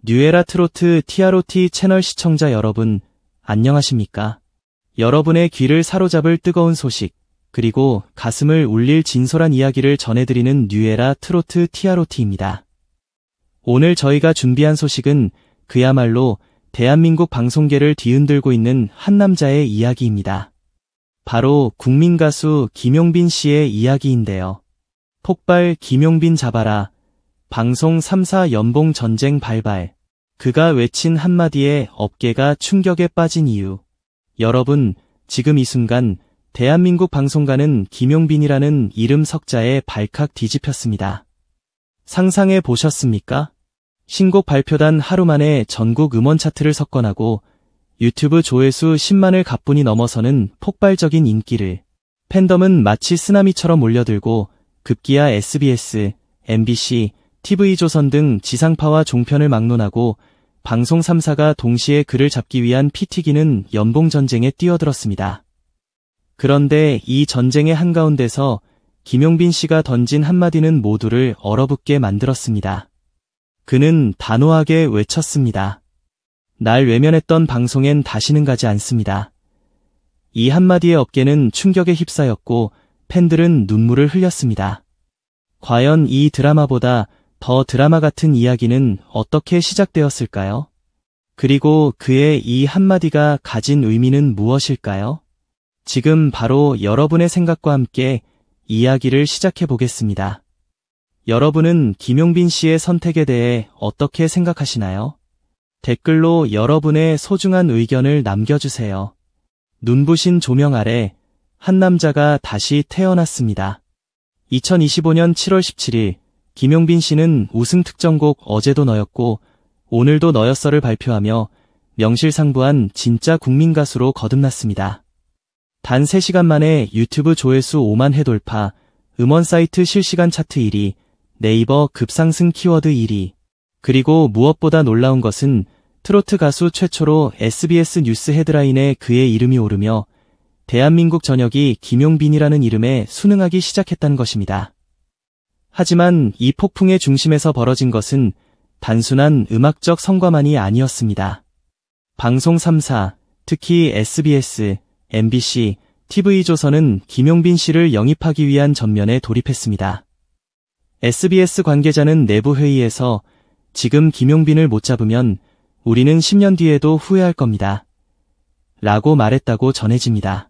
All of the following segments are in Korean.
뉴에라 트로트 TROT 채널 시청자 여러분, 안녕하십니까? 여러분의 귀를 사로잡을 뜨거운 소식, 그리고 가슴을 울릴 진솔한 이야기를 전해드리는 뉴에라 트로트 TROT입니다. 오늘 저희가 준비한 소식은 그야말로 대한민국 방송계를 뒤흔들고 있는 한 남자의 이야기입니다. 바로 국민 가수 김용빈 씨의 이야기인데요. 폭발 김용빈 잡아라. 방송 3사 연봉 전쟁 발발. 그가 외친 한마디에 업계가 충격에 빠진 이유. 여러분, 지금 이 순간 대한민국 방송가는 김용빈이라는 이름 석자에 발칵 뒤집혔습니다. 상상해 보셨습니까? 신곡 발표단 하루 만에 전국 음원 차트를 석권하고 유튜브 조회수 10만을 가뿐히 넘어서는 폭발적인 인기를, 팬덤은 마치 쓰나미처럼 몰려들고 급기야 SBS, MBC, TV조선 등 지상파와 종편을 막론하고 방송 3사가 동시에 그를 잡기 위한 피 튀기는 연봉 전쟁에 뛰어들었습니다. 그런데 이 전쟁의 한가운데서 김용빈 씨가 던진 한마디는 모두를 얼어붙게 만들었습니다. 그는 단호하게 외쳤습니다. 날 외면했던 방송엔 다시는 가지 않습니다. 이 한마디의 업계는 충격에 휩싸였고 팬들은 눈물을 흘렸습니다. 과연 이 드라마보다 더 드라마 같은 이야기는 어떻게 시작되었을까요? 그리고 그의 이 한마디가 가진 의미는 무엇일까요? 지금 바로 여러분의 생각과 함께 이야기를 시작해 보겠습니다. 여러분은 김용빈 씨의 선택에 대해 어떻게 생각하시나요? 댓글로 여러분의 소중한 의견을 남겨주세요. 눈부신 조명 아래 한 남자가 다시 태어났습니다. 2025년 7월 17일 김용빈 씨는 우승 특정곡 어제도 너였고 오늘도 너였어를 발표하며 명실상부한 진짜 국민 가수로 거듭났습니다. 단 3시간 만에 유튜브 조회수 5만 회 돌파, 음원 사이트 실시간 차트 1위, 네이버 급상승 키워드 1위. 그리고 무엇보다 놀라운 것은 트로트 가수 최초로 SBS 뉴스 헤드라인에 그의 이름이 오르며 대한민국 전역이 김용빈이라는 이름에 순응하기 시작했다는 것입니다. 하지만 이 폭풍의 중심에서 벌어진 것은 단순한 음악적 성과만이 아니었습니다. 방송 3사, 특히 SBS, MBC, TV조선은 김용빈 씨를 영입하기 위한 전면에 돌입했습니다. SBS 관계자는 내부 회의에서 지금 김용빈을 못 잡으면 우리는 10년 뒤에도 후회할 겁니다. 라고 말했다고 전해집니다.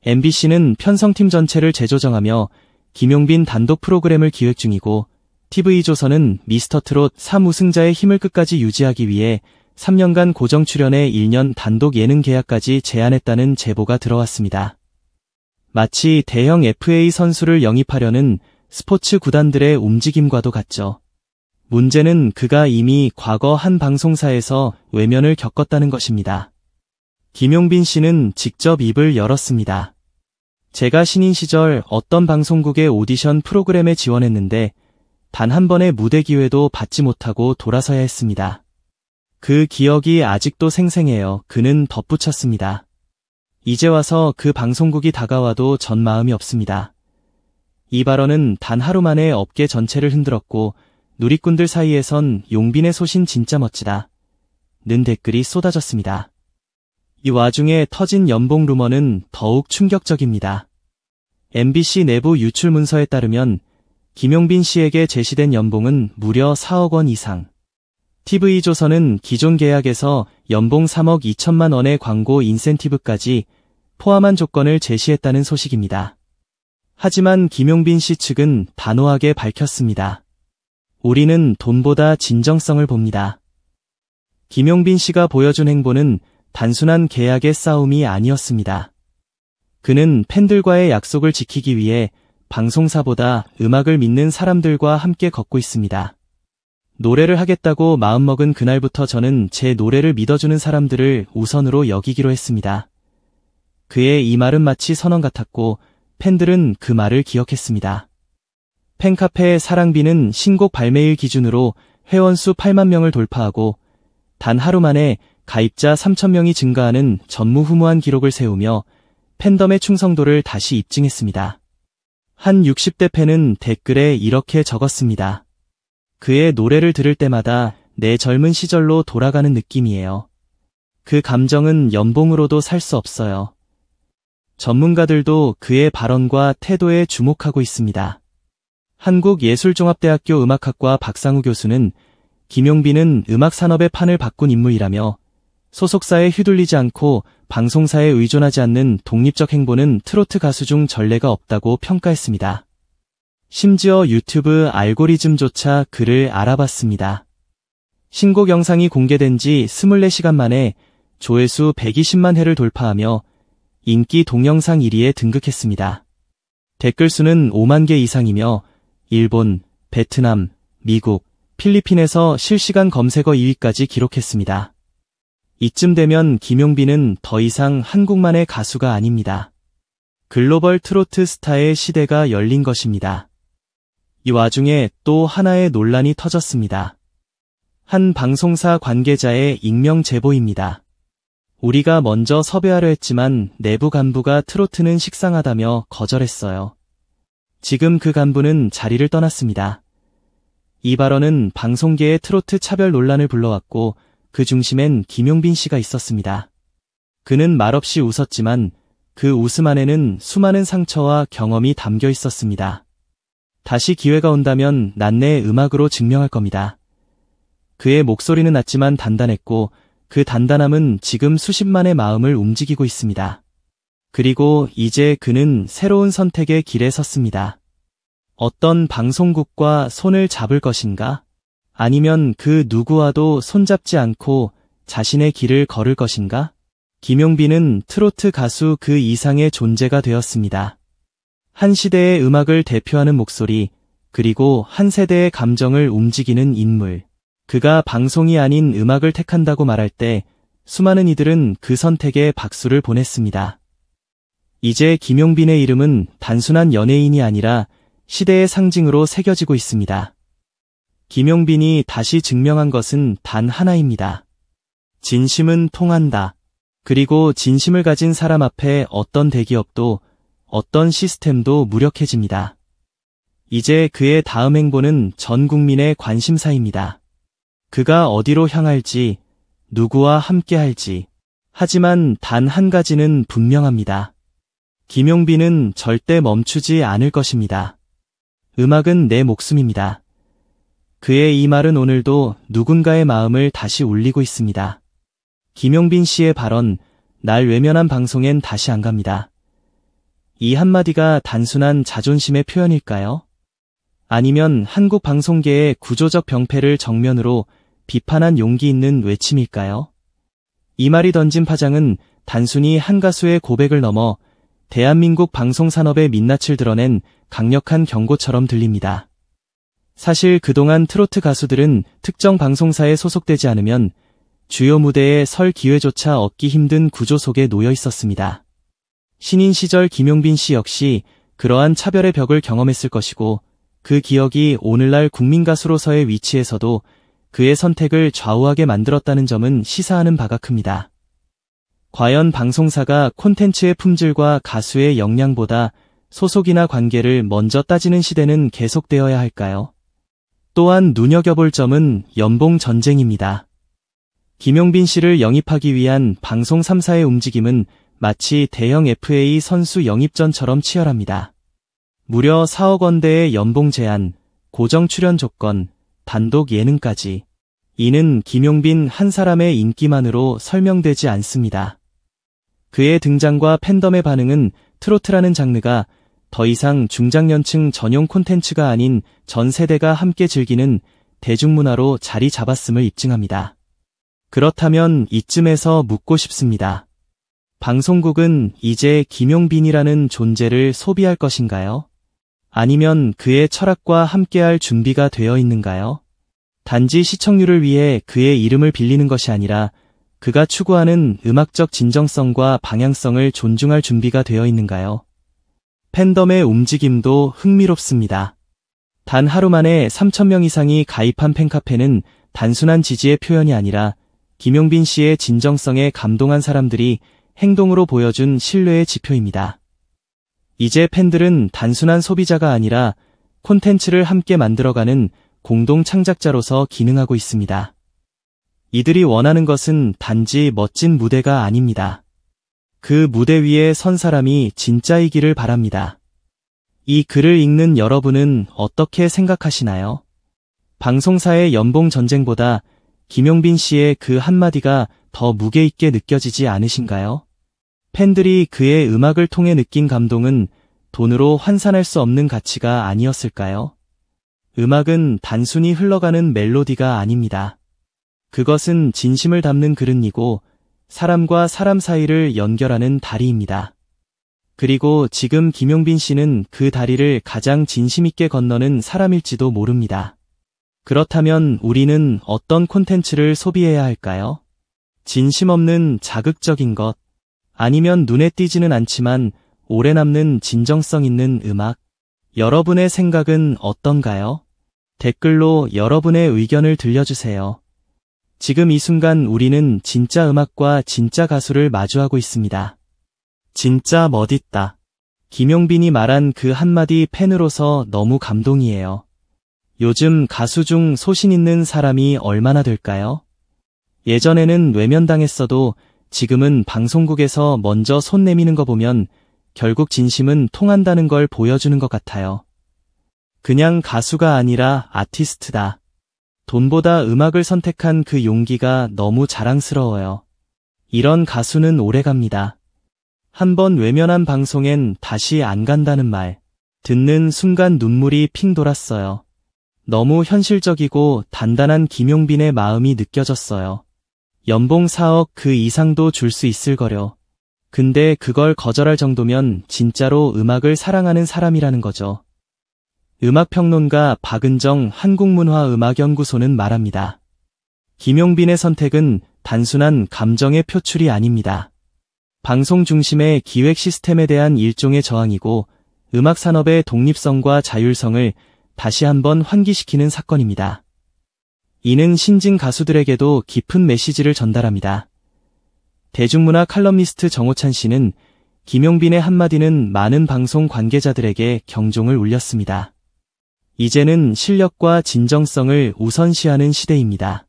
MBC는 편성팀 전체를 재조정하며 김용빈 단독 프로그램을 기획 중이고 TV조선은 미스터트롯 3우승자의 힘을 끝까지 유지하기 위해 3년간 고정 출연에 1년 단독 예능 계약까지 제안했다는 제보가 들어왔습니다. 마치 대형 FA 선수를 영입하려는 스포츠 구단들의 움직임과도 같죠. 문제는 그가 이미 과거 한 방송사에서 외면을 겪었다는 것입니다. 김용빈 씨는 직접 입을 열었습니다. 제가 신인 시절 어떤 방송국의 오디션 프로그램에 지원했는데 단 한 번의 무대 기회도 받지 못하고 돌아서야 했습니다. 그 기억이 아직도 생생해요. 그는 덧붙였습니다. 이제 와서 그 방송국이 다가와도 전 마음이 없습니다. 이 발언은 단 하루 만에 업계 전체를 흔들었고 누리꾼들 사이에선 용빈의 소신 진짜 멋지다 는 댓글이 쏟아졌습니다. 이 와중에 터진 연봉 루머는 더욱 충격적입니다. MBC 내부 유출 문서에 따르면 김용빈 씨에게 제시된 연봉은 무려 4억 원 이상. TV조선은 기존 계약에서 연봉 3억 2천만 원의 광고 인센티브까지 포함한 조건을 제시했다는 소식입니다. 하지만 김용빈 씨 측은 단호하게 밝혔습니다. 우리는 돈보다 진정성을 봅니다. 김용빈 씨가 보여준 행보는 단순한 계약의 싸움이 아니었습니다. 그는 팬들과의 약속을 지키기 위해 방송사보다 음악을 믿는 사람들과 함께 걷고 있습니다. 노래를 하겠다고 마음먹은 그날부터 저는 제 노래를 믿어주는 사람들을 우선으로 여기기로 했습니다. 그의 이 말은 마치 선언 같았고 팬들은 그 말을 기억했습니다. 팬카페 사랑비는 신곡 발매일 기준으로 회원수 8만 명을 돌파하고 단 하루 만에 가입자 3,000명이 증가하는 전무후무한 기록을 세우며 팬덤의 충성도를 다시 입증했습니다. 한 60대 팬은 댓글에 이렇게 적었습니다. 그의 노래를 들을 때마다 내 젊은 시절로 돌아가는 느낌이에요. 그 감정은 연봉으로도 살 수 없어요. 전문가들도 그의 발언과 태도에 주목하고 있습니다. 한국예술종합대학교 음악학과 박상우 교수는 김용빈은 음악산업의 판을 바꾼 인물이라며 소속사에 휘둘리지 않고 방송사에 의존하지 않는 독립적 행보는 트로트 가수 중 전례가 없다고 평가했습니다. 심지어 유튜브 알고리즘조차 그를 알아봤습니다. 신곡 영상이 공개된 지 24시간 만에 조회수 120만 회를 돌파하며 인기 동영상 1위에 등극했습니다. 댓글 수는 5만 개 이상이며 일본, 베트남, 미국, 필리핀에서 실시간 검색어 2위까지 기록했습니다. 이쯤 되면 김용빈은 더 이상 한국만의 가수가 아닙니다. 글로벌 트로트 스타의 시대가 열린 것입니다. 이 와중에 또 하나의 논란이 터졌습니다. 한 방송사 관계자의 익명 제보입니다. 우리가 먼저 섭외하려 했지만 내부 간부가 트로트는 식상하다며 거절했어요. 지금 그 간부는 자리를 떠났습니다. 이 발언은 방송계의 트로트 차별 논란을 불러왔고 그 중심엔 김용빈 씨가 있었습니다. 그는 말없이 웃었지만 그 웃음 안에는 수많은 상처와 경험이 담겨 있었습니다. 다시 기회가 온다면 난 내 음악으로 증명할 겁니다. 그의 목소리는 낮지만 단단했고 그 단단함은 지금 수십만의 마음을 움직이고 있습니다. 그리고 이제 그는 새로운 선택의 길에 섰습니다. 어떤 방송국과 손을 잡을 것인가? 아니면 그 누구와도 손잡지 않고 자신의 길을 걸을 것인가? 김용빈은 트로트 가수 그 이상의 존재가 되었습니다. 한 시대의 음악을 대표하는 목소리, 그리고 한 세대의 감정을 움직이는 인물. 그가 방송이 아닌 음악을 택한다고 말할 때 수많은 이들은 그 선택에 박수를 보냈습니다. 이제 김용빈의 이름은 단순한 연예인이 아니라 시대의 상징으로 새겨지고 있습니다. 김용빈이 다시 증명한 것은 단 하나입니다. 진심은 통한다. 그리고 진심을 가진 사람 앞에 어떤 대기업도 어떤 시스템도 무력해집니다. 이제 그의 다음 행보는 전 국민의 관심사입니다. 그가 어디로 향할지, 누구와 함께할지. 하지만 단 한 가지는 분명합니다. 김용빈은 절대 멈추지 않을 것입니다. 음악은 내 목숨입니다. 그의 이 말은 오늘도 누군가의 마음을 다시 울리고 있습니다. 김용빈 씨의 발언, 날 외면한 방송엔 다시 안 갑니다. 이 한마디가 단순한 자존심의 표현일까요? 아니면 한국 방송계의 구조적 병폐를 정면으로 비판한 용기 있는 외침일까요? 이 말이 던진 파장은 단순히 한 가수의 고백을 넘어 대한민국 방송산업의 민낯을 드러낸 강력한 경고처럼 들립니다. 사실 그동안 트로트 가수들은 특정 방송사에 소속되지 않으면 주요 무대에 설 기회조차 얻기 힘든 구조 속에 놓여 있었습니다. 신인 시절 김용빈 씨 역시 그러한 차별의 벽을 경험했을 것이고 그 기억이 오늘날 국민가수로서의 위치에서도 그의 선택을 좌우하게 만들었다는 점은 시사하는 바가 큽니다. 과연 방송사가 콘텐츠의 품질과 가수의 역량보다 소속이나 관계를 먼저 따지는 시대는 계속되어야 할까요? 또한 눈여겨볼 점은 연봉 전쟁입니다. 김용빈 씨를 영입하기 위한 방송 3사의 움직임은 마치 대형 FA 선수 영입전처럼 치열합니다. 무려 4억 원대의 연봉 제한, 고정 출연 조건, 단독 예능까지. 이는 김용빈 한 사람의 인기만으로 설명되지 않습니다. 그의 등장과 팬덤의 반응은 트로트라는 장르가 더 이상 중장년층 전용 콘텐츠가 아닌 전 세대가 함께 즐기는 대중문화로 자리 잡았음을 입증합니다. 그렇다면 이쯤에서 묻고 싶습니다. 방송국은 이제 김용빈이라는 존재를 소비할 것인가요? 아니면 그의 철학과 함께할 준비가 되어 있는가요? 단지 시청률을 위해 그의 이름을 빌리는 것이 아니라 그가 추구하는 음악적 진정성과 방향성을 존중할 준비가 되어 있는가요? 팬덤의 움직임도 흥미롭습니다. 단 하루 만에 3,000명 이상이 가입한 팬카페는 단순한 지지의 표현이 아니라 김용빈 씨의 진정성에 감동한 사람들이 행동으로 보여준 신뢰의 지표입니다. 이제 팬들은 단순한 소비자가 아니라 콘텐츠를 함께 만들어가는 공동 창작자로서 기능하고 있습니다. 이들이 원하는 것은 단지 멋진 무대가 아닙니다. 그 무대 위에 선 사람이 진짜이기를 바랍니다. 이 글을 읽는 여러분은 어떻게 생각하시나요? 방송사의 연봉 전쟁보다 김용빈 씨의 그 한마디가 더 무게 있게 느껴지지 않으신가요? 팬들이 그의 음악을 통해 느낀 감동은 돈으로 환산할 수 없는 가치가 아니었을까요? 음악은 단순히 흘러가는 멜로디가 아닙니다. 그것은 진심을 담는 그릇이고 사람과 사람 사이를 연결하는 다리입니다. 그리고 지금 김용빈 씨는 그 다리를 가장 진심 있게 건너는 사람일지도 모릅니다. 그렇다면 우리는 어떤 콘텐츠를 소비해야 할까요? 진심 없는 자극적인 것, 아니면 눈에 띄지는 않지만 오래 남는 진정성 있는 음악? 여러분의 생각은 어떤가요? 댓글로 여러분의 의견을 들려주세요. 지금 이 순간 우리는 진짜 음악과 진짜 가수를 마주하고 있습니다. 진짜 멋있다. 김용빈이 말한 그 한마디 팬으로서 너무 감동이에요. 요즘 가수 중 소신 있는 사람이 얼마나 될까요? 예전에는 외면당했어도 지금은 방송국에서 먼저 손 내미는 거 보면 결국 진심은 통한다는 걸 보여주는 것 같아요. 그냥 가수가 아니라 아티스트다. 돈보다 음악을 선택한 그 용기가 너무 자랑스러워요. 이런 가수는 오래갑니다. 한번 외면한 방송엔 다시 안 간다는 말, 듣는 순간 눈물이 핑 돌았어요. 너무 현실적이고 단단한 김용빈의 마음이 느껴졌어요. 연봉 4억 그 이상도 줄 수 있을 거려. 근데 그걸 거절할 정도면 진짜로 음악을 사랑하는 사람이라는 거죠. 음악평론가 박은정 한국문화음악연구소는 말합니다. 김용빈의 선택은 단순한 감정의 표출이 아닙니다. 방송 중심의 기획 시스템에 대한 일종의 저항이고 음악 산업의 독립성과 자율성을 다시 한번 환기시키는 사건입니다. 이는 신진 가수들에게도 깊은 메시지를 전달합니다. 대중문화 칼럼니스트 정호찬 씨는 김용빈의 한마디는 많은 방송 관계자들에게 경종을 울렸습니다. 이제는 실력과 진정성을 우선시하는 시대입니다.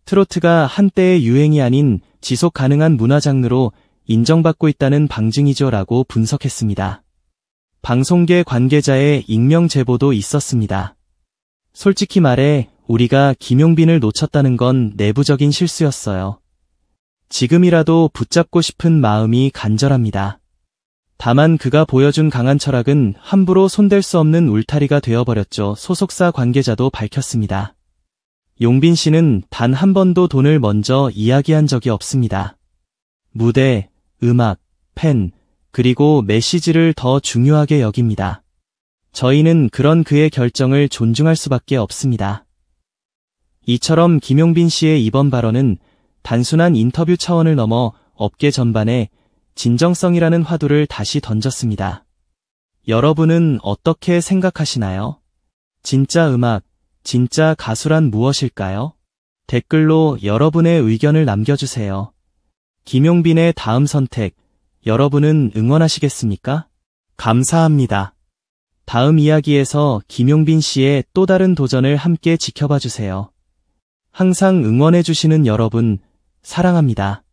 트로트가 한때의 유행이 아닌 지속 가능한 문화 장르로 인정받고 있다는 방증이죠라고 분석했습니다. 방송계 관계자의 익명 제보도 있었습니다. 솔직히 말해 우리가 김용빈을 놓쳤다는 건 내부적인 실수였어요. 지금이라도 붙잡고 싶은 마음이 간절합니다. 다만 그가 보여준 강한 철학은 함부로 손댈 수 없는 울타리가 되어버렸죠. 소속사 관계자도 밝혔습니다. 용빈 씨는 단 한 번도 돈을 먼저 이야기한 적이 없습니다. 무대, 음악, 팬, 그리고 메시지를 더 중요하게 여깁니다. 저희는 그런 그의 결정을 존중할 수밖에 없습니다. 이처럼 김용빈 씨의 이번 발언은 단순한 인터뷰 차원을 넘어 업계 전반에 진정성이라는 화두를 다시 던졌습니다. 여러분은 어떻게 생각하시나요? 진짜 음악, 진짜 가수란 무엇일까요? 댓글로 여러분의 의견을 남겨주세요. 김용빈의 다음 선택, 여러분은 응원하시겠습니까? 감사합니다. 다음 이야기에서 김용빈 씨의 또 다른 도전을 함께 지켜봐 주세요. 항상 응원해주시는 여러분, 사랑합니다.